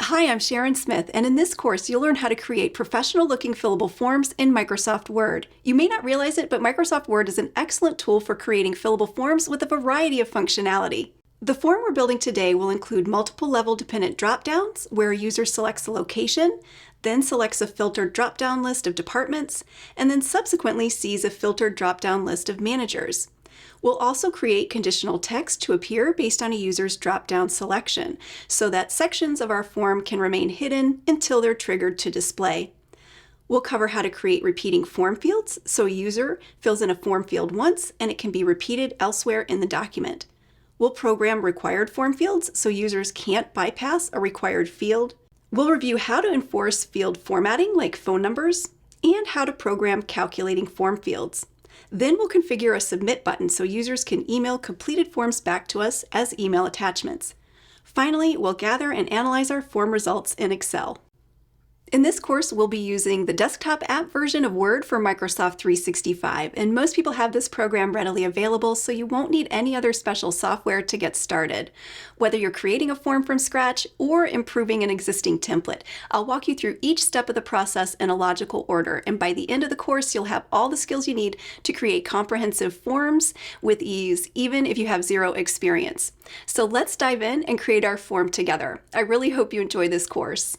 Hi, I'm Sharon Smith, and in this course, you'll learn how to create professional-looking fillable forms in Microsoft Word. You may not realize it, but Microsoft Word is an excellent tool for creating fillable forms with a variety of functionality. The form we're building today will include multiple level dependent dropdowns, where a user selects a location, then selects a filtered dropdown list of departments, and then subsequently sees a filtered dropdown list of managers. We'll also create conditional text to appear based on a user's drop-down selection, so that sections of our form can remain hidden until they're triggered to display. We'll cover how to create repeating form fields, so a user fills in a form field once and it can be repeated elsewhere in the document. We'll program required form fields so users can't bypass a required field. We'll review how to enforce field formatting like phone numbers, and how to program calculating form fields. Then we'll configure a submit button so users can email completed forms back to us as email attachments. Finally, we'll gather and analyze our form results in Excel. In this course, we'll be using the desktop app version of Word for Microsoft 365, and most people have this program readily available, so you won't need any other special software to get started. Whether you're creating a form from scratch or improving an existing template, I'll walk you through each step of the process in a logical order, and by the end of the course, you'll have all the skills you need to create comprehensive forms with ease, even if you have zero experience. So let's dive in and create our form together. I really hope you enjoy this course.